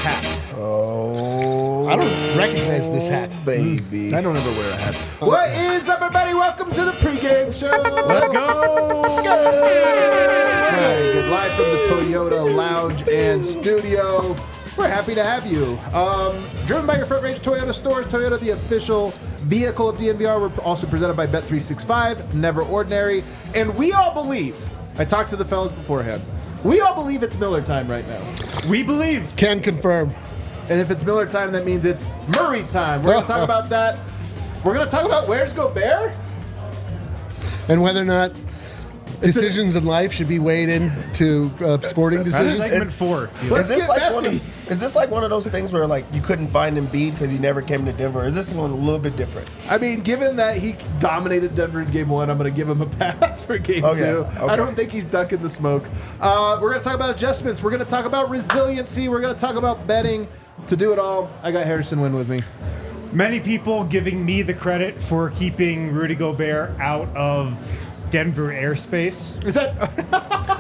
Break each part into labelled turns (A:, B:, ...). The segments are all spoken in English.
A: hat.
B: Oh,
C: I don't recognize this hat.
B: baby.
A: I don't ever wear a hat. What is up, everybody? Welcome to the pregame show.
C: Let's go.
A: Hey, good live from the Toyota Lounge and Studio. We're happy to have you. Driven by your front range Toyota stores, Toyota, the official vehicle of DNVR. We're also presented by Bet365, Never Ordinary. And we all believe, I talked to the fellas beforehand, we all believe it's Miller time right now.
C: We believe. Can confirm.
A: And if it's Miller time, that means it's Murray time. We're going to talk about that. We're going to talk about where's Gobert?
C: And whether or not decisions in life should be weighed into sporting decisions.
D: Segment 4.
A: Let's get messy.
B: Is this like one of those things where like you couldn't find Embiid because he never came to Denver? Or is this one a little bit different?
A: I mean, given that he dominated Denver in Game 1, I'm going to give him a pass for Game 2.
B: Okay.
A: I don't think he's ducking the smoke. We're going to talk about adjustments. We're going to talk about resiliency. We're going to talk about betting. To do it all, I got Harrison Wynn with me.
D: Many people giving me the credit for keeping Rudy Gobert out of Denver airspace.
A: Is that?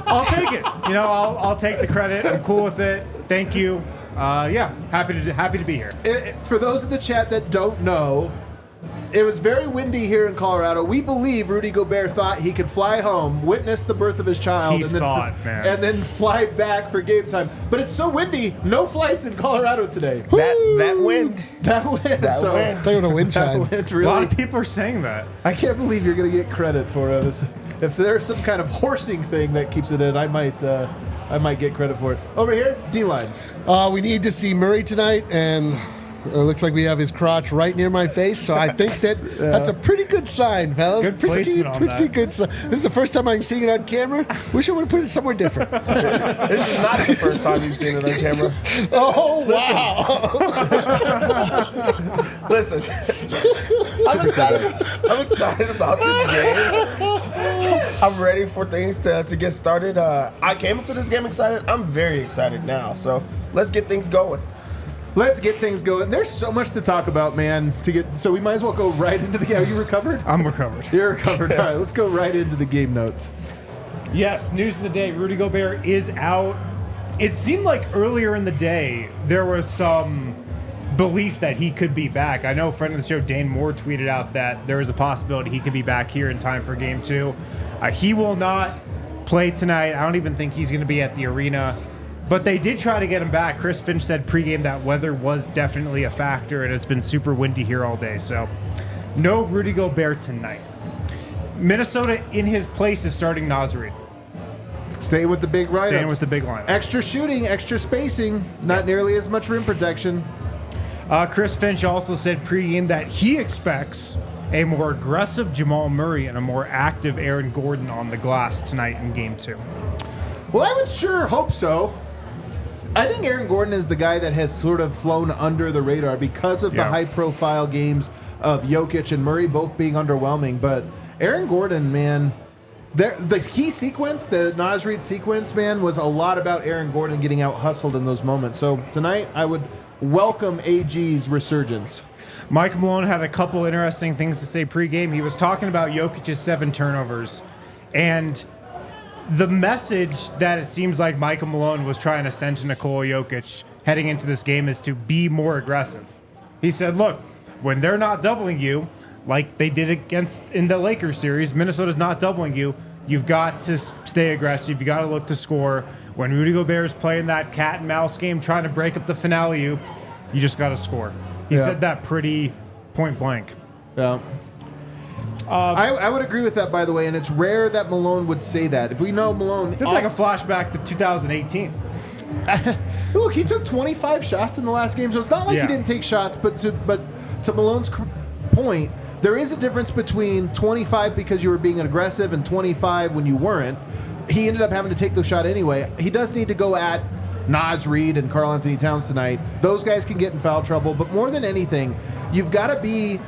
D: I'll take it. I'll take the credit. I'm cool with it. Thank you. Happy to be here.
A: For those in the chat that don't know, it was very windy here in Colorado. We believe Rudy Gobert thought he could fly home, witness the birth of his child, and then fly back for game time. But it's so windy, no flights in Colorado today.
B: That wind.
A: That wind.
C: They're going to wind chime.
D: A lot of people are saying that.
A: I can't believe you're going to get credit for it. If there's some kind of horsing thing that keeps it in, I might get credit for it. Over here, D-line.
C: We need to see Murray tonight, and it looks like we have his crotch right near my face, so I think that's a pretty good sign, fellas.
D: Good placement on that.
C: Good sign. This is the first time I'm seeing it on camera. Wish I would have put it somewhere different.
B: This is not the first time you've seen it on camera.
C: Oh, wow.
B: Listen, I'm excited about this game. I'm ready for things to get started. I came into this game excited. I'm very excited now. So let's get things going.
A: Let's get things going. There's so much to talk about, man. So we might as well go right into the game. Are you recovered?
D: I'm recovered.
A: You're recovered. All right, let's go right into the game notes.
D: Yes, news of the day. Rudy Gobert is out. It seemed like earlier in the day there was some belief that he could be back. I know a friend of the show, Dane Moore, tweeted out that there is a possibility he could be back here in time for Game 2. He will not play tonight. I don't even think he's going to be at the arena. But they did try to get him back. Chris Finch said pregame that weather was definitely a factor, and it's been super windy here all day. So no Rudy Gobert tonight. Minnesota in his place is starting Naz Reid.
A: Staying with the big lineup.
D: Staying with the big lineup.
A: Extra shooting, extra spacing, not nearly as much rim protection.
D: Chris Finch also said pregame that he expects a more aggressive Jamal Murray and a more active Aaron Gordon on the glass tonight in Game 2.
A: Well, I would sure hope so. I think Aaron Gordon is the guy that has sort of flown under the radar because of the high-profile games of Jokic and Murray both being underwhelming. But Aaron Gordon, man, the key sequence, the Naz Reid sequence, man, was a lot about Aaron Gordon getting out-hustled in those moments. So tonight, I would welcome AG's resurgence.
D: Michael Malone had a couple interesting things to say pregame. He was talking about Jokic's 7 turnovers, and the message that it seems like Michael Malone was trying to send to Nikola Jokic heading into this game is to be more aggressive. He said, look, when they're not doubling you, like they did in the Lakers series, Minnesota's not doubling you, you've got to stay aggressive. You got to look to score. When Rudy Gobert is playing that cat and mouse game, trying to break up the finale, you just got to score. He said that pretty point blank.
A: Yeah. I would agree with that, by the way, and it's rare that Malone would say that. If we know Malone...
D: It's like a flashback to 2018.
A: Look, he took 25 shots in the last game, so it's not like he didn't take shots, but to Malone's point, there is a difference between 25 because you were being aggressive and 25 when you weren't. He ended up having to take those shots anyway. He does need to go at Naz Reid and Karl Anthony Towns tonight. Those guys can get in foul trouble, but more than anything, you've got to be...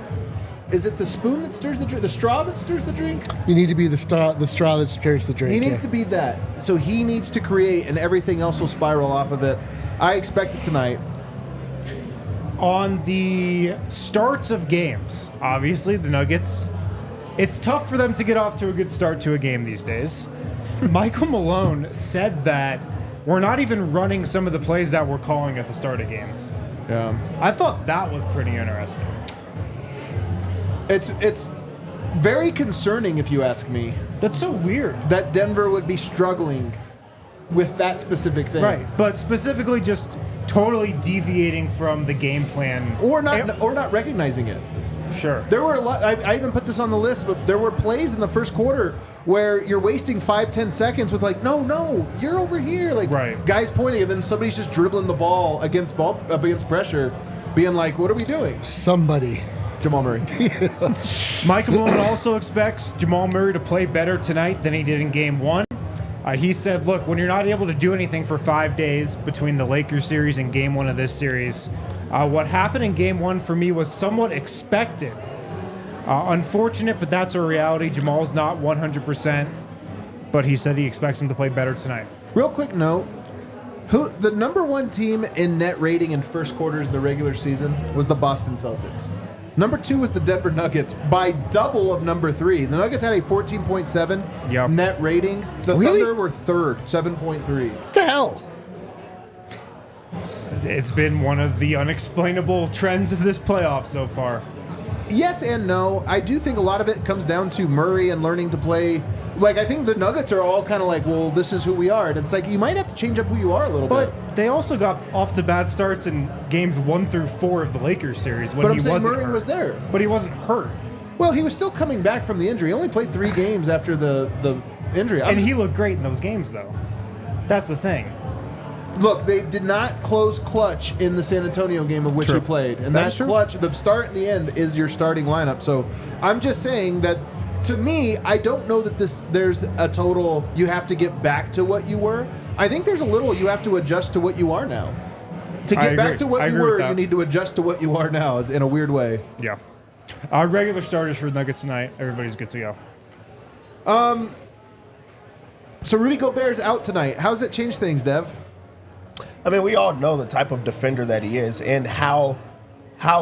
A: Is it the spoon that stirs the drink? The straw that stirs the drink?
C: You need to be the straw that stirs the drink.
A: He needs to be that. So he needs to create, and everything else will spiral off of it. I expect it tonight.
D: On the starts of games, obviously the Nuggets, it's tough for them to get off to a good start to a game these days. Michael Malone said that we're not even running some of the plays that we're calling at the start of games.
A: Yeah.
D: I thought that was pretty interesting.
A: It's very concerning, if you ask me,
D: That's so weird.
A: that Denver would be struggling with that specific thing.
D: Right, but specifically just totally deviating from the game plan.
A: Or not recognizing it.
D: Sure.
A: There were a lot. I even put this on the list, but there were plays in the first quarter where you're wasting 5-10 seconds with like, no, you're over here, like
D: Right.
A: guys pointing, and then somebody's just dribbling the ball against pressure, being like, "What are we doing?"
C: Somebody.
A: Jamal Murray.
D: Michael Malone also expects Jamal Murray to play better tonight than he did in Game 1. He said, look, when you're not able to do anything for 5 days between the Lakers series and Game 1 of this series, what happened in Game 1 for me was somewhat expected. Unfortunate, but that's a reality. Jamal's not 100%, but he said he expects him to play better tonight.
A: Real quick note: the number one team in net rating in first quarters of the regular season was the Boston Celtics. Number 2 was the Denver Nuggets by double of number 3. The Nuggets had a 14.7
D: Yep.
A: net rating. The
C: Really?
A: Thunder were third, 7.3.
C: What the hell?
D: It's been one of the unexplainable trends of this playoff so far.
A: Yes and no. I do think a lot of it comes down to Murray and learning to play. Like, I think the Nuggets are all kind of like, well, this is who we are. And it's like, you might have to change up who you are a little
D: But
A: bit.
D: they also got off to bad starts in games 1 through 4 of the Lakers series when
A: But I'm
D: he
A: saying
D: wasn't
A: Murray
D: hurt.
A: was there.
D: But he wasn't hurt.
A: Well, he was still coming back from the injury. He only played 3 games after the injury.
D: And he looked great in those games, though. That's the thing.
A: Look, they did not close clutch in the San Antonio game of which
D: True.
A: he played. And
D: That's
A: that
D: true.
A: clutch, the start and the end, is your starting lineup. So I'm just saying that, to me, I don't know that there's a total you have to get back to what you were. I think there's a little you have to adjust to what you are now. To
D: I
A: get back
D: agree.
A: to what
D: I
A: you
D: agree with
A: were,
D: that.
A: you need to adjust to what you are now in a weird way.
D: Yeah. Our regular starters for Nuggets tonight. Everybody's good to go.
A: So Rudy Gobert's out tonight. How does it change things, Dev?
B: I mean, we all know the type of defender that he is and how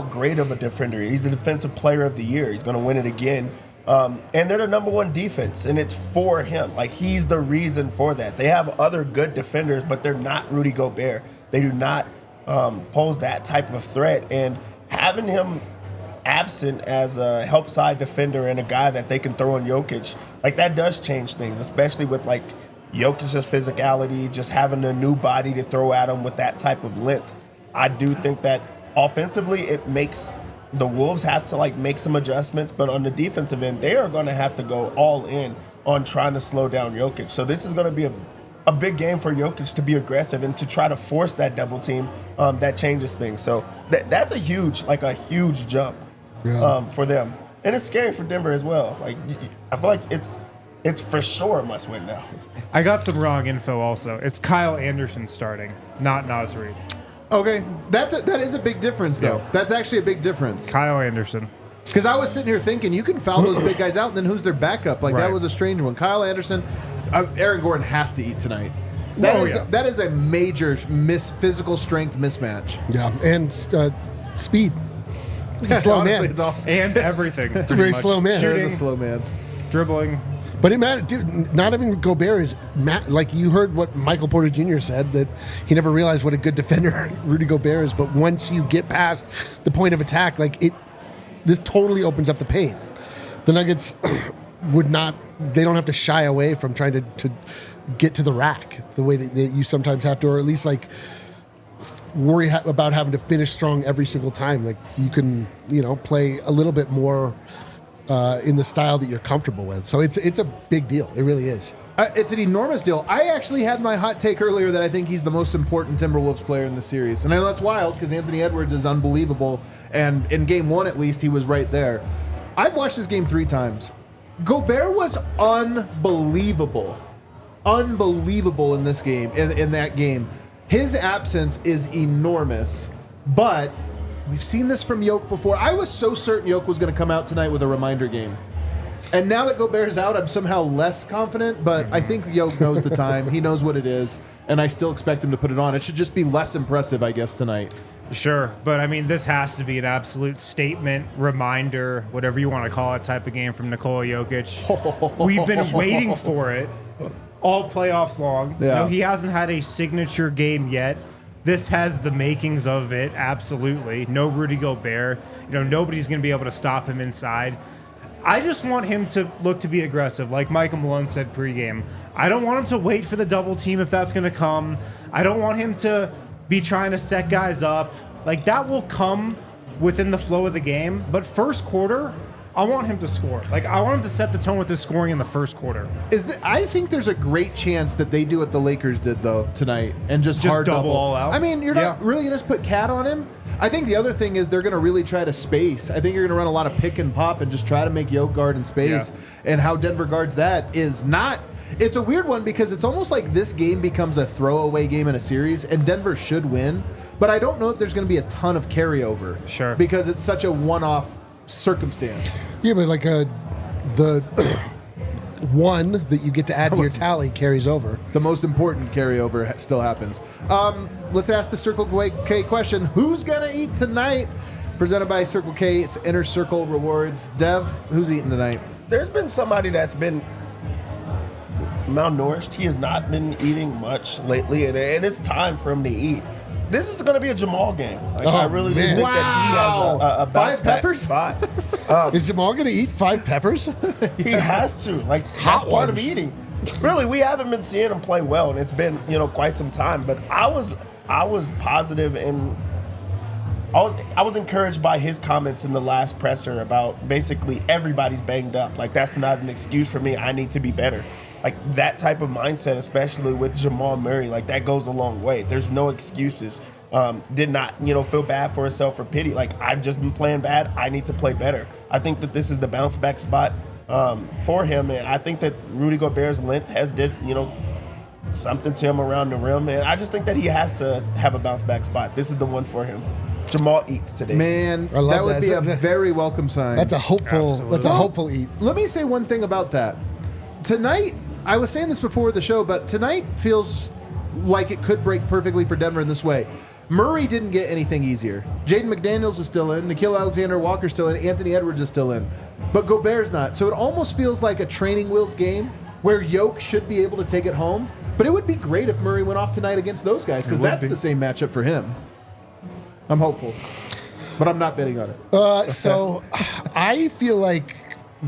B: great of a defender he is. He's the defensive player of the year. He's going to win it again. And they're the number one defense, and it's for him. Like, he's the reason for that. They have other good defenders, but they're not Rudy Gobert. They do not pose that type of threat. And having him absent as a help side defender and a guy that they can throw on Jokic, like, that does change things, especially with, like, Jokic's physicality, just having a new body to throw at him with that type of length. I do think that offensively it makes the Wolves have to, like, make some adjustments, but on the defensive end, they are going to have to go all in on trying to slow down Jokic. So this is going to be a big game for Jokic to be aggressive and to try to force that double team that changes things. So that's a huge jump for them. And it's scary for Denver as well. Like, I feel like it's for sure a must win now.
D: I got some wrong info also. It's Kyle Anderson starting, not Naz Reid.
A: Okay, that is a big difference, though.
D: Yeah.
A: That's actually a big difference.
D: Kyle Anderson.
A: Because I was sitting here thinking, you can foul those big guys out, and then who's their backup? Like,
D: Right.
A: that was a strange one. Kyle Anderson, Aaron Gordon has to eat tonight. That is a major physical strength mismatch.
C: Yeah, and speed. He's a slow
A: Honestly,
C: man.
A: it's all,
D: And everything.
C: He's a very slow man.
A: there
D: Shooting,
A: is a slow man.
D: dribbling.
C: But it mattered, dude. Not having Gobert is like you heard what Michael Porter Jr. said, that he never realized what a good defender Rudy Gobert is. But once you get past the point of attack, this totally opens up the paint. The Nuggets would not. They don't have to shy away from trying to get to the rack the way that you sometimes have to, or at least worry about having to finish strong every single time. Like, you can play a little bit more in the style that you're comfortable with. So it's a big deal. It really is.
A: It's an enormous deal. I actually had my hot take earlier that I think he's the most important Timberwolves player in the series. And I know that's wild because Anthony Edwards is unbelievable. And in Game 1, at least, he was right there. I've watched this game 3 times. Gobert was unbelievable. Unbelievable in this game, in that game. His absence is enormous. But we've seen this from Jokic before. I was so certain Jokic was going to come out tonight with a reminder game. And now that Gobert's out, I'm somehow less confident, but I think Jokic knows the time. He knows what it is, and I still expect him to put it on. It should just be less impressive, I guess, tonight.
D: Sure, but I mean, this has to be an absolute statement, reminder, whatever you want to call it, type of game from Nikola Jokic. We've been waiting for it all playoffs long.
A: Yeah.
D: He hasn't had a signature game yet. This has the makings of it, absolutely. No Rudy Gobert. Nobody's going to be able to stop him inside. I just want him to look to be aggressive, like Michael Malone said pregame. I don't want him to wait for the double team if that's going to come. I don't want him to be trying to set guys up. Like, that will come within the flow of the game. But first quarter, I want him to score. Like, I want him to set the tone with his scoring in the first quarter.
A: I think there's a great chance that they do what the Lakers did, though, tonight, and just hard
D: double all out.
A: I mean, you're not really going to just put Cat on him. I think the other thing is they're going to really try to space. I think you're going to run a lot of pick and pop and just try to make Yoke guard in space. Yeah. And how Denver guards that is not... It's a weird one because it's almost like this game becomes a throwaway game in a series, and Denver should win. But I don't know if there's going to be a ton of carryover.
D: Sure.
A: Because it's such a one-off circumstance.
C: Yeah, but like the one that you get to add to your tally carries over.
A: The most important carryover still happens. Let's ask the Circle K question. Who's going to eat tonight? Presented by Circle K's Inner Circle Rewards. Dev, who's eating tonight?
B: There's been somebody that's been malnourished. He has not been eating much lately, and it's time for him to eat. This is going to be a Jamal game. I really do think that he has a bounce back spot.
C: Is Jamal going to eat 5 peppers?
B: He has to. Like,
C: Hot
B: that's part of
C: ones.
B: eating. Really, we haven't been seeing him play well, and it's been quite some time. But I was positive, and I was encouraged by his comments in the last presser about basically everybody's banged up. Like, that's not an excuse for me. I need to be better. Like, that type of mindset, especially with Jamal Murray, like, that goes a long way. There's no excuses. Did not, feel bad for himself or pity. Like, I've just been playing bad. I need to play better. I think that this is the bounce back spot for him. And I think that Rudy Gobert's length has did, something to him around the rim. And I just think that he has to have a bounce back spot. This is the one for him. Jamal eats today.
A: Man, that would be a very welcome sign.
C: That's a hopeful.
D: Absolutely.
C: That's a hopeful eat.
A: Let me say one thing about that. Tonight, I was saying this before the show, but tonight feels like it could break perfectly for Denver in this way. Murray didn't get anything easier. Jaden McDaniels is still in. Nickeil Alexander-Walker's still in. Anthony Edwards is still in. But Gobert's not. So it almost feels like a training wheels game where Yoke should be able to take it home. But it would be great if Murray went off tonight against those guys because that's the same matchup for him. I'm hopeful. But I'm not betting on it.
C: So I feel like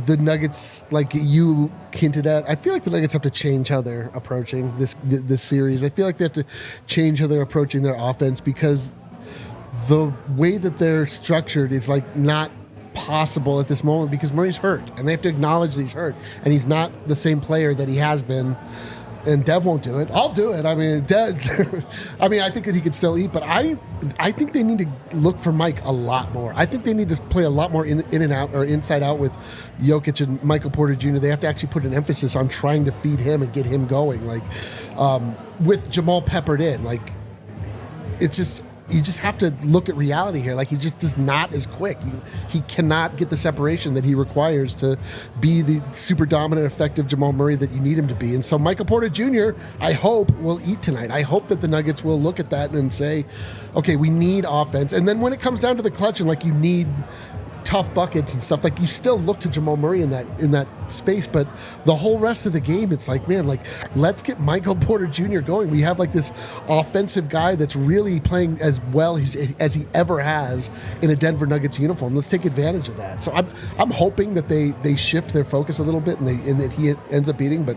C: the Nuggets, like you hinted at, I feel like the Nuggets have to change how they're approaching this series. I feel like they have to change how they're approaching their offense because the way that they're structured is like not possible at this moment because Murray's hurt and they have to acknowledge that he's hurt and he's not the same player that he has been. And Dev won't do it. I'll do it. I mean, I think that he could still eat, but I think they need to look for Mike a lot more. I think they need to play a lot more in and out or inside out with Jokic and Michael Porter Jr. They have to actually put an emphasis on trying to feed him and get him going. Like with Jamal peppered in, like it's just. You just have to look at reality here. Like, he just is not as quick. He cannot get the separation that he requires to be the super dominant, effective Jamal Murray that you need him to be. And so Michael Porter Jr., I hope, will eat tonight. I hope that the Nuggets will look at that and say, okay, we need offense. And then when it comes down to the clutch and, like, you need tough buckets and stuff, like, you still look to Jamal Murray in that space, but the whole rest of the game, it's like, man, like, let's get Michael Porter Jr. going. We have like this offensive guy that's really playing as well as he ever has in a Denver Nuggets uniform. Let's take advantage of that. So I'm hoping that they shift their focus a little bit and that he ends up eating, but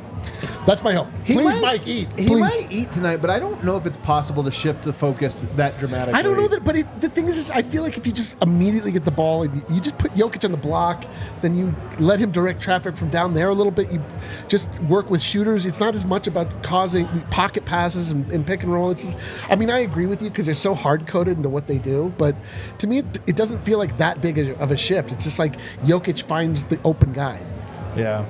C: that's my hope. Please, Mike, eat.
A: He might eat tonight, but I don't know if it's possible to shift the focus that dramatically.
C: I don't know that, but the thing is I feel like if you just immediately get the ball and you just put Jokic on the block, then you let him direct traffic from down there a little bit. You just work with shooters. It's not as much about causing the pocket passes and pick and roll. It's just, I mean, I agree with you because they're so hard-coded into what they do, but to me, it doesn't feel like that big of a shift. It's just like Jokic finds the open guy.
D: Yeah.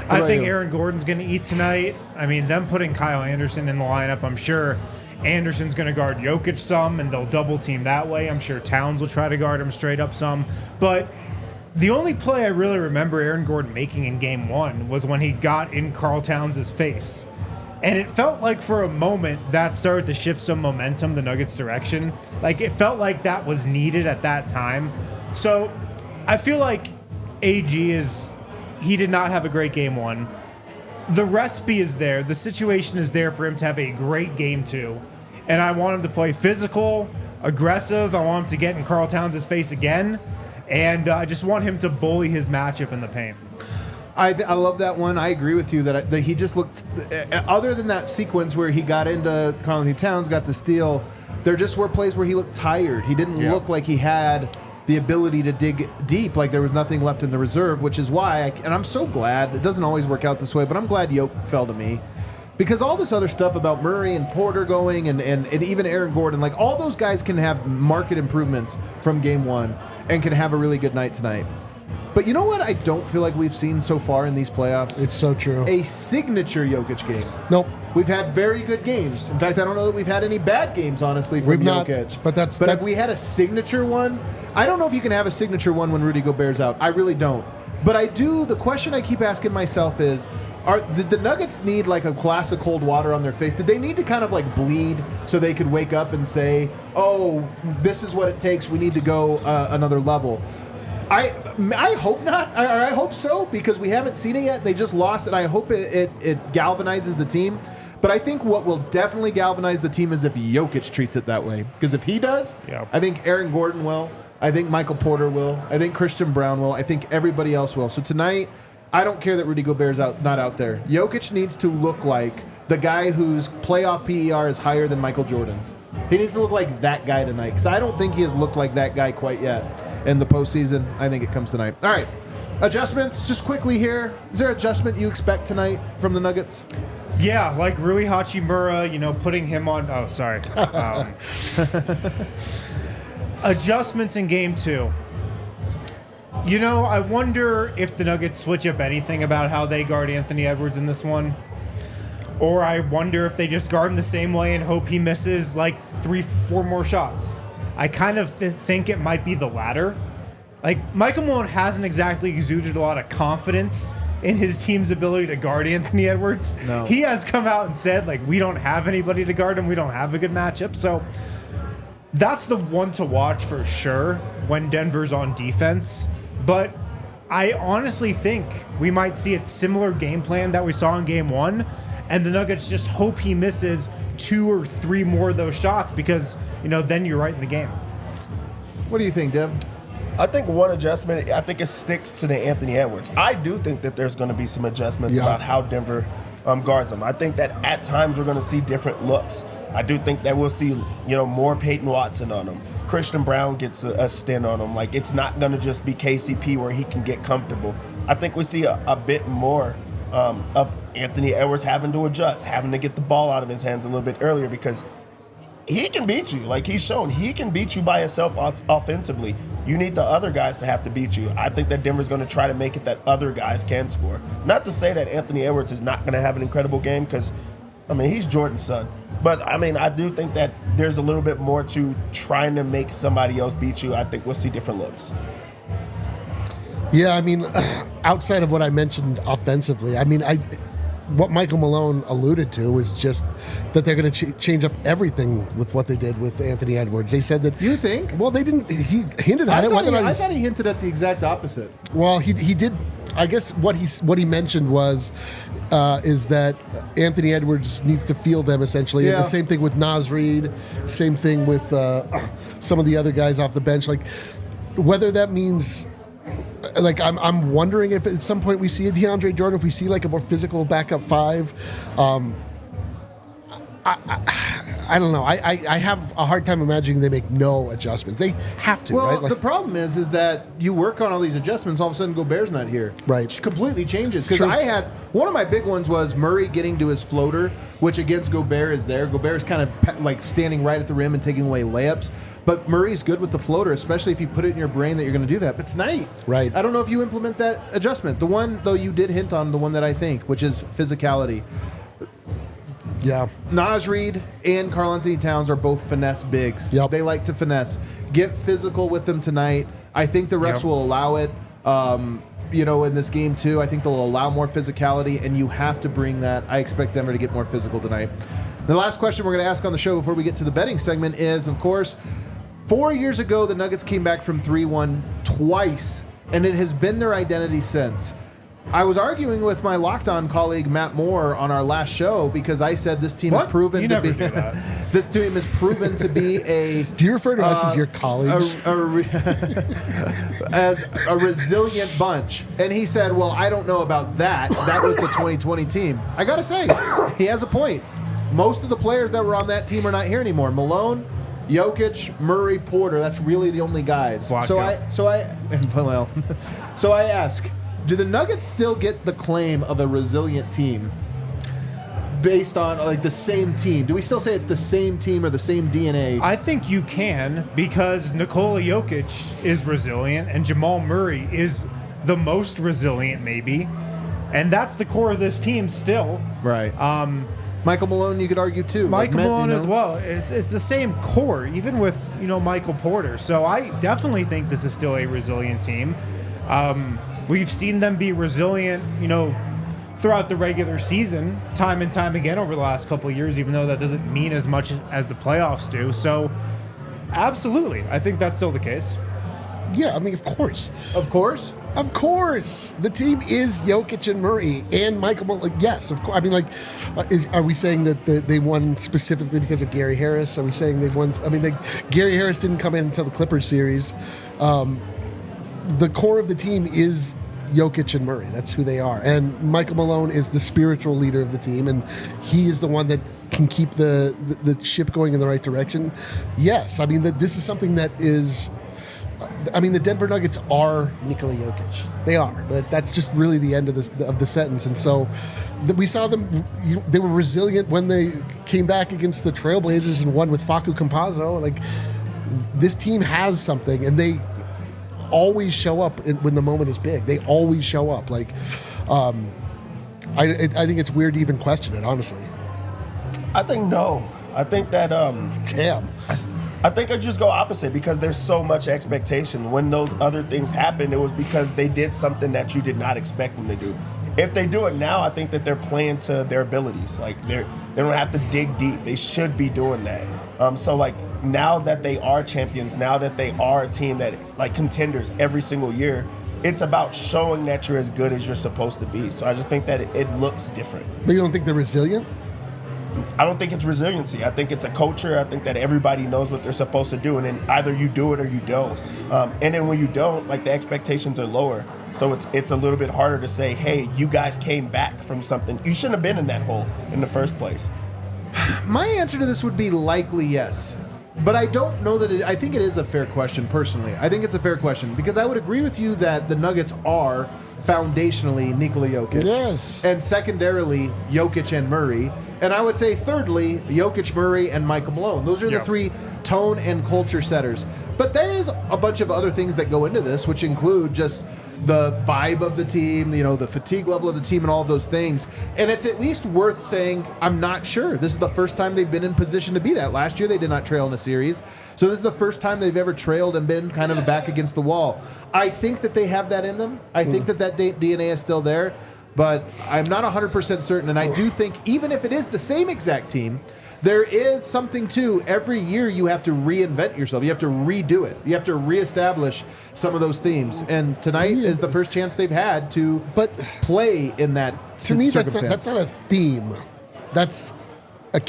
D: I think Aaron Gordon's going to eat tonight. I mean, them putting Kyle Anderson in the lineup, I'm sure Anderson's going to guard Jokic some, and they'll double team that way. I'm sure Towns will try to guard him straight up some. But the only play I really remember Aaron Gordon making in game one was when he got in Karl Towns' face. And it felt like for a moment that started to shift some momentum the Nuggets' direction. Like, it felt like that was needed at that time. So I feel like AG he did not have a great game one. the recipe is there. The situation is there for him to have a great game 2. And I want him to play physical, aggressive. I want him to get in Karl Towns' face again. And I just want him to bully his matchup in the paint.
A: I love that one. I agree with you that he just looked, other than that sequence where he got into Karl Towns, got the steal, there just were plays where he looked tired. He didn't look like he had the ability to dig deep, like there was nothing left in the reserve, which is why, and I'm so glad, it doesn't always work out this way, but I'm glad Yoke fell to me. Because all this other stuff about Murray and Porter going and even Aaron Gordon, like all those guys can have market improvements from game 1 and can have a really good night tonight. But you know what I don't feel like we've seen so far in these playoffs?
C: It's so true.
A: A signature Jokic game.
C: Nope.
A: We've had very good games. In fact, I don't know that we've had any bad games, honestly, from Jokic.
C: Not, but that's
A: if we had a signature one, I don't know if you can have a signature one when Rudy Gobert's out. I really don't. But I do. The question I keep asking myself is, did the Nuggets need like a glass of cold water on their face? Did they need to kind of like bleed so they could wake up and say, oh, this is what it takes. We need to go another level? I hope not. I hope so, because we haven't seen it yet. They just lost, and I hope it galvanizes the team. But I think what will definitely galvanize the team is if Jokic treats it that way. Because if he does, I think Aaron Gordon will. I think Michael Porter will. I think Christian Brown will. I think everybody else will. So tonight, I don't care that Rudy Gobert's not out there. Jokic needs to look like the guy whose playoff PER is higher than Michael Jordan's. He needs to look like that guy tonight, because I don't think he has looked like that guy quite yet in the postseason. I think it comes tonight. All right, adjustments, just quickly here. Is there an adjustment you expect tonight from the Nuggets?
D: Yeah, like Rui Hachimura, putting him on... Oh, sorry. Adjustments in game 2. I wonder if the Nuggets switch up anything about how they guard Anthony Edwards in this one. Or I wonder if they just guard him the same way and hope he misses like 3-4 more shots. I kind of think it might be the latter. Like, Michael Malone hasn't exactly exuded a lot of confidence in his team's ability to guard Anthony Edwards.
A: No.
D: He has come out and said, like, we don't have anybody to guard him. We don't have a good matchup. So that's the one to watch for sure when Denver's on defense. But I honestly think we might see a similar game plan that we saw in game 1, and the Nuggets just hope he misses 2 or 3 more of those shots, because, then you're right in the game.
A: What do you think, Dev?
B: I think one adjustment, I think it sticks to the Anthony Edwards. I do think that there's going to be some adjustments about how Denver guards him. I think that at times we're going to see different looks. I do think that we'll see, more Peyton Watson on him. Christian Brown gets a stint on him. Like, it's not going to just be KCP where he can get comfortable. I think we see a bit more of Anthony Edwards having to adjust, having to get the ball out of his hands a little bit earlier, because he can beat you. Like, he's shown he can beat you by himself offensively. You need the other guys to have to beat you. I think that Denver's going to try to make it that other guys can score. Not to say that Anthony Edwards is not going to have an incredible game, because, he's Jordan's son. But, I do think that there's a little bit more to trying to make somebody else beat you. I think we'll see different looks.
C: Yeah, outside of what I mentioned offensively, what Michael Malone alluded to was just that they're going to change up everything with what they did with Anthony Edwards. They said that...
A: You think?
C: Well, they didn't... He hinted at it.
A: I thought he hinted at the exact opposite.
C: Well, he did... I guess what he mentioned was is that Anthony Edwards needs to feel them, essentially.
A: Yeah.
C: And the same thing with Naz Reid. Same thing with some of the other guys off the bench. Like, whether that means... Like, I'm wondering if at some point we see a DeAndre Jordan, if we see like a more physical backup 5. I don't know. I have a hard time imagining they make no adjustments. They have to,
A: well,
C: right? Like,
A: the problem is that you work on all these adjustments, all of a sudden Gobert's not here.
C: Right.
A: Which completely changes. Because
C: True.
A: I had, one of my big ones was Murray getting to his floater, which against Gobert is there. Gobert is kind of like standing right at the rim and taking away layups. But Murray's good with the floater, especially if you put it in your brain that you're going to do that. But tonight,
C: right.
A: I don't know if you implement that adjustment. The one, though, you did hint on the one that I think, which is physicality.
C: Yeah.
A: Naz Reid and Karl-Anthony Towns are both finesse bigs.
C: Yep.
A: They like to finesse. Get physical with them tonight. I think the refs will allow it. In this game too, I think they'll allow more physicality, and you have to bring that. I expect Denver to get more physical tonight. The last question we're going to ask on the show before we get to the betting segment is, of course, 4 years ago, the Nuggets came back from 3-1 twice, and it has been their identity since. I was arguing with my Locked On colleague Matt Moore on our last show because I said this team
D: What?
A: is proven
D: You
A: to
D: never
A: be
D: do that.
A: this team is proven to be a
C: Do you refer to us as your colleagues?
A: as a resilient bunch. And he said, well, I don't know about that. That was the 2020 team. I got to say, he has a point. Most of the players that were on that team are not here anymore. Malone, Jokic, Murray, Porter, that's really the only guys.
D: Vlatko.
A: So I ask, do the Nuggets still get the claim of a resilient team based on like the same team? Do we still say it's the same team or the same DNA?
D: I think you can, because Nikola Jokic is resilient and Jamal Murray is the most resilient, maybe. And that's the core of this team still.
A: Right. Michael Malone, you could argue too.
D: Michael
A: Like,
D: Malone
A: you know?
D: as well. It's the same core, even with Michael Porter. So I definitely think this is still a resilient team. We've seen them be resilient, throughout the regular season, time and time again over the last couple of years, even though that doesn't mean as much as the playoffs do. So absolutely, I think that's still the case.
C: Yeah, I mean, of course.
A: Of course.
C: Of course, the team is Jokic and Murray and Michael Malone. Yes, of course. I mean, are we saying that they won specifically because of Gary Harris? Are we saying they won? I mean, Gary Harris didn't come in until the Clippers series. The core of the team is Jokic and Murray. That's who they are. And Michael Malone is the spiritual leader of the team, and he is the one that can keep the ship going in the right direction. Yes, I mean, this is something that is. I mean, the Denver Nuggets are Nikola Jokic. They are. That's just really the end of the sentence. And so we saw them. They were resilient when they came back against the Trailblazers and won with Facu Campazzo. Like, this team has something, and they always show up when the moment is big. They always show up. Like, I think it's weird to even question it, honestly.
B: I think no. I think that
C: Damn.
B: I think I just go opposite because there's so much expectation. When those other things happened, it was because they did something that you did not expect them to do. If they do it now, I think that they're playing to their abilities. Like, they don't have to dig deep. They should be doing that. So like, now that they are champions, now that they are a team that like contenders every single year, it's about showing that you're as good as you're supposed to be. So I just think that it looks different.
C: But you don't think they're resilient?
B: I don't think it's resiliency. I think it's a culture. I think that everybody knows what they're supposed to do, and then either you do it or you don't. And then when you don't, like, the expectations are lower. So it's a little bit harder to say, hey, you guys came back from something. You shouldn't have been in that hole in the first place.
A: My answer to this would be likely yes. But I don't know that I think it is a fair question, personally. I think it's a fair question because I would agree with you that the Nuggets are foundationally Nikola Jokic.
C: Yes.
A: And secondarily, Jokic and Murray. And I would say thirdly, Jokic, Murray, and Michael Malone. Those are the three tone and culture setters. But there is a bunch of other things that go into this, which include just the vibe of the team, the fatigue level of the team, and all of those things. And it's at least worth saying, I'm not sure. This is the first time they've been in position to be that. Last year, they did not trail in a series. So this is the first time they've ever trailed and been kind of back against the wall. I think that they have that in them. I think that DNA is still there. But I'm not 100% certain. And I do think even if it is the same exact team, there is something to every year you have to reinvent yourself. You have to redo it. You have to reestablish some of those themes. And tonight is the first chance they've had to play in that
C: To me,
A: circumstance.
C: that's not a theme. That's a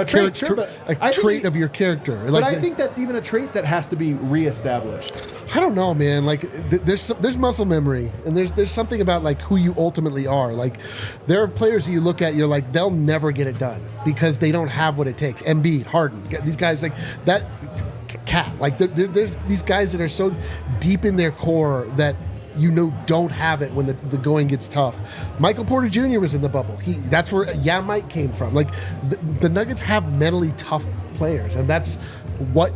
A: trait, sure, but I think
C: trait of your character.
A: But I think that's even a trait that has to be reestablished.
C: I don't know, man. Like, there's muscle memory, and there's something about like who you ultimately are. Like, there are players that you look at, you're like, they'll never get it done because they don't have what it takes. Embiid, Harden, these guys like that. Cat, like there's these guys that are so deep in their core that don't have it when the going gets tough. Michael Porter Jr. was in the bubble. That's where Mike came from. Like, the Nuggets have mentally tough players, and that's what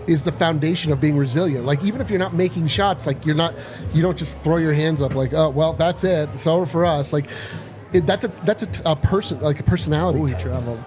C: is the foundation of being resilient. Like, even if you're not making shots, like you don't just throw your hands up like, oh well, that's it, it's over for us. Like, that's a person, like a personality.
A: He traveled.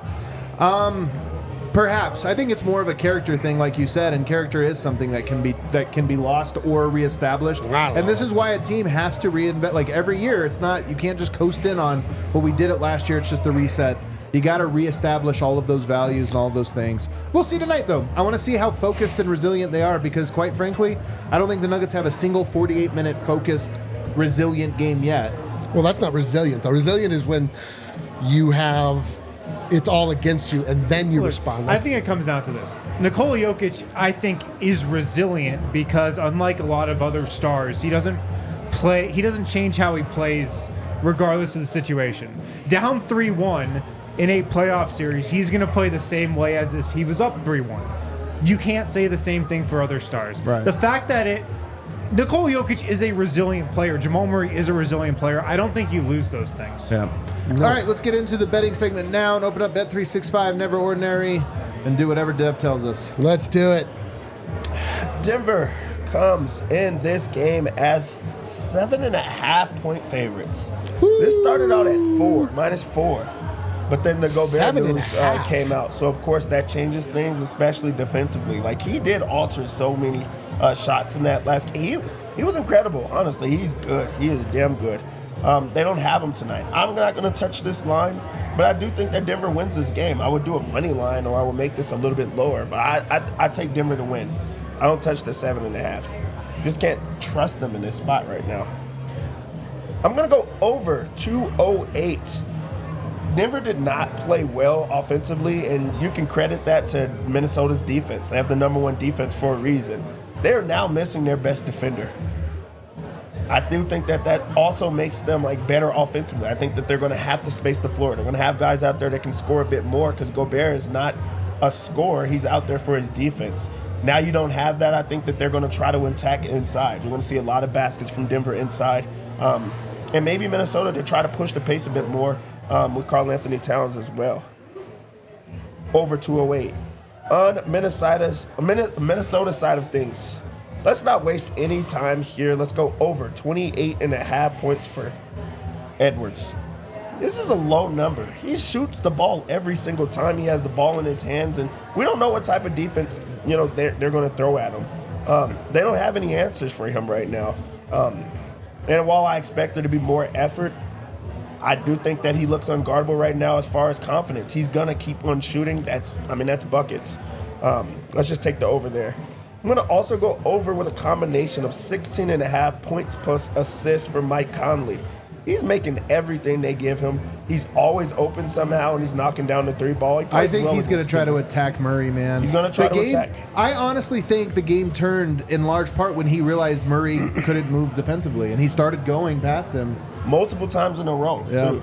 A: Perhaps. I think it's more of a character thing, like you said, and character is something that can be lost or reestablished.
C: Wow.
A: And this is why a team has to reinvent. Like, every year, it's not, you can't just coast in on, well, we did it last year, it's just a reset. You got to reestablish all of those values and all of those things. We'll see tonight, though. I want to see how focused and resilient they are because, quite frankly, I don't think the Nuggets have a single 48-minute focused, resilient game yet.
C: Well, that's not resilient. The resilient is when you have it's all against you and then you respond.
D: I think it comes down to this. Nikola Jokic, I think, is resilient because unlike a lot of other stars, he doesn't change how he plays regardless of the situation. Down 3-1 in a playoff series, he's going to play the same way as if he was up 3-1. You can't say the same thing for other stars.
A: Right.
D: The fact that Nikola Jokic is a resilient player. Jamal Murray is a resilient player. I don't think you lose those things.
A: Yeah. No. All right, let's get into the betting segment now and open up Bet365 Never Ordinary and do whatever Dev tells us.
C: Let's do it.
B: Denver comes in this game as 7.5-point favorites. Woo. This started out at -4, but then the Gobert news came out. So, of course, that changes things, especially defensively. Like, he did alter so many shots in that last game. He was incredible, honestly. He's good. He is damn good. They don't have him tonight. I'm not going to touch this line, but I do think that Denver wins this game. I would do a money line, or I would make this a little bit lower, but I take Denver to win. I don't touch the 7.5. Just can't trust them in this spot right now. I'm going to go over 208. Denver did not play well offensively, and you can credit that to Minnesota's defense. They have the #1 defense for a reason. They're now missing their best defender. I do think that also makes them like better offensively. I think that they're going to have to space the floor. They're going to have guys out there that can score a bit more because Gobert is not a scorer. He's out there for his defense. Now you don't have that. I think that they're going to try to attack inside. You're going to see a lot of baskets from Denver inside. And maybe Minnesota to try to push the pace a bit more with Karl Anthony Towns as well. Over 208. On Minnesota side of things, let's not waste any time here. Let's go over 28.5 points for Edwards. This is a low number. He shoots the ball every single time he has the ball in his hands, and we don't know what type of defense they're going to throw at him. They don't have any answers for him right now. And while I expect there to be more effort, I do think that he looks unguardable right now as far as confidence. He's going to keep on shooting. That's buckets. Let's just take the over there. I'm going to also go over with a combination of 16.5 points plus assists for Mike Conley. He's making everything they give him. He's always open somehow, and he's knocking down the three ball.
A: I think he's going to try to attack Murray, man.
B: He's going to try to attack.
A: I honestly think the game turned in large part when he realized Murray couldn't move defensively, and he started going past him.
B: Multiple times in a row, too.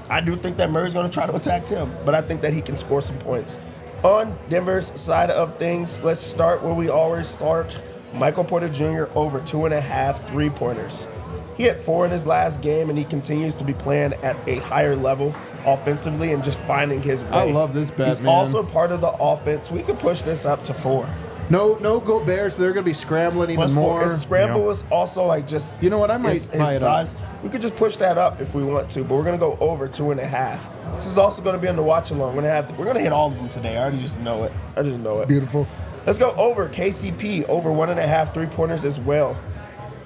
B: I do think that Murray's going to try to attack him, but I think that he can score some points. On Denver's side of things, let's start where we always start. Michael Porter Jr. over 2.5 3-pointers. He had 4 in his last game, and he continues to be playing at a higher level offensively and just finding his way.
A: I love this bet,
B: He's also part of the offense. We can push this up to 4.
A: No Gobert, so they're going to be scrambling even more.
B: His scramble is also like just
A: I might
B: his
A: buy it
B: size.
A: up.
B: We could just push that up if we want to, but we're going to go over 2.5. This is also going to be on the watch along. We're going to hit all of them today. I just know it.
C: Beautiful.
B: Let's go over KCP over 1.5 3-pointers as well.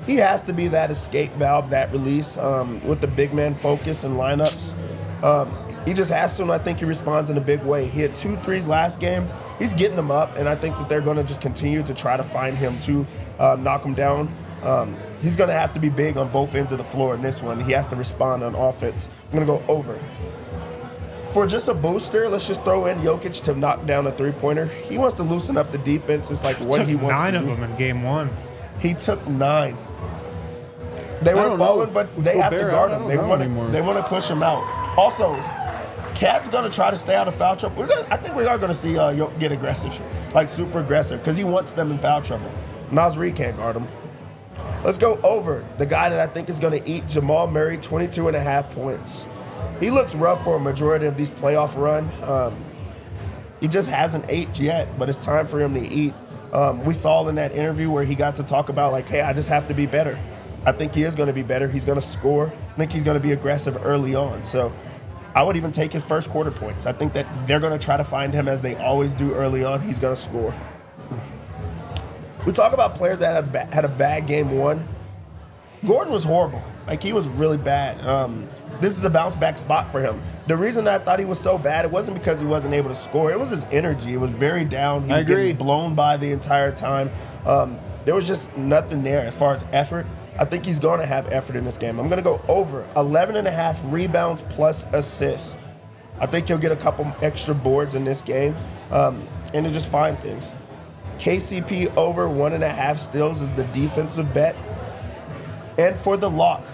B: He has to be that escape valve, that release with the big man focus and lineups. He just has to, and I think he responds in a big way. He had 2 threes last game. He's getting them up, and I think that they're going to just continue to try to find him to knock him down. He's going to have to be big on both ends of the floor in this one. He has to respond on offense. I'm going to go over. For just a booster, let's just throw in Jokic to knock down a 3-pointer. He wants to loosen up the defense. It's like what he wants to do.
D: 9 of them in game 1.
B: He took 9. They were falling, but they have to guard him. They want to push him out. Also, Cat's going to try to stay out of foul trouble. I think we are going to see Jokic get aggressive, like super aggressive, because he wants them in foul trouble. Nas Reed can't guard him. Let's go over the guy that I think is going to eat, Jamal Murray, 22.5 points. He looks rough for a majority of these playoff run. He just hasn't ate yet, but it's time for him to eat. We saw in that interview where he got to talk about, like, hey, I just have to be better. I think he is going to be better. He's going to score. I think he's going to be aggressive early on. So I would even take his first quarter points. I think that they're going to try to find him as they always do early on. He's going to score. We talk about players that had a bad game 1. Gordon was horrible. Like, he was really bad. This is a bounce back spot for him. The reason I thought he was so bad, it wasn't because he wasn't able to score. It was his energy. It was very down. He was getting blown by the entire time. There was just nothing there as far as effort. I think he's going to have effort in this game. I'm going to go over 11.5 rebounds plus assists. I think he'll get a couple extra boards in this game, and to just find things. KCP over 1.5 steals is the defensive bet. And for the lock,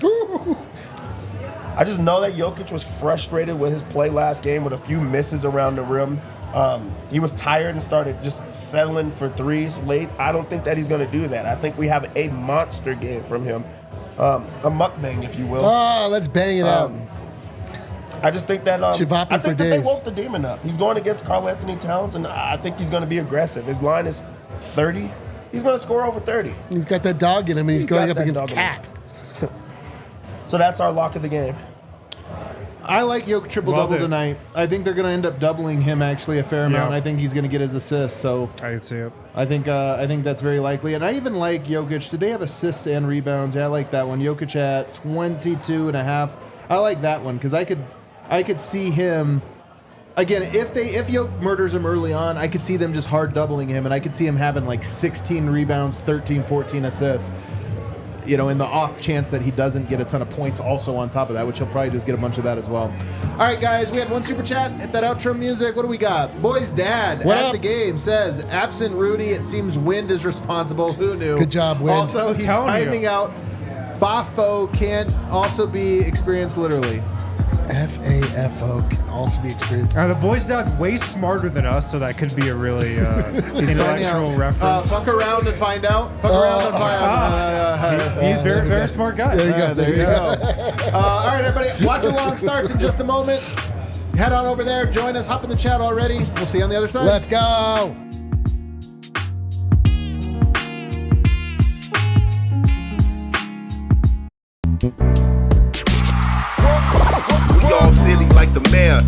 B: I just know that Jokic was frustrated with his play last game with a few misses around the rim. He was tired and started just settling for threes late. I don't think that he's going to do that. I think we have a monster game from him. A mukbang, if you will.
C: Oh, let's bang it out.
B: I just think that
C: Chivapi
B: I
C: for
B: think that they
C: days.
B: woke the demon up. He's going against Karl Anthony Towns, and I think he's going to be aggressive. His line is 30. He's going to score over 30.
C: He's got that dog in him, and he's
B: He's
C: going
B: got
C: up
B: that
C: against
B: dog in
C: Cat.
B: So that's our lock of the game.
A: I like Jokic triple-double
D: Love it.
A: tonight. I think they're going to end up doubling him actually a fair amount.
D: Yeah.
A: I think he's going to get his assists. So
D: I can see it.
A: I think that's very likely. And I even like Jokic. Did they have assists and rebounds? Yeah, I like that one. Jokic at 22.5. I like that one because I could see him again if Jokic murders him early on. I could see them just hard doubling him, and I could see him having like 16 rebounds, 13, 14 assists. You know, in the off chance that he doesn't get a ton of points also on top of that, which he'll probably just get a bunch of that as well. All right, guys, we had one super chat. Hit that outro music. What do we got? Boy's dad
C: What
A: at
C: up?
A: the game says, absent Rudy, it seems Wind is responsible. Who knew?
C: Good job, Wind.
A: Also, he's
D: telling you.
A: finding out FAFO can't also be experienced literally.
C: FAFO can also be experienced.
D: The boy's dad way smarter than us, so that could be a really
A: He's finding
D: intellectual
A: out.
D: reference.
A: Fuck around and find out. Fuck around and find out.
D: He's a very, very smart guy.
C: There you go.
A: There you go. All right, everybody. Watch along starts in just a moment. Head on over there. Join us. Hop in the chat already. We'll see you on the other side.
C: Let's go.
E: We all silly like the mayor.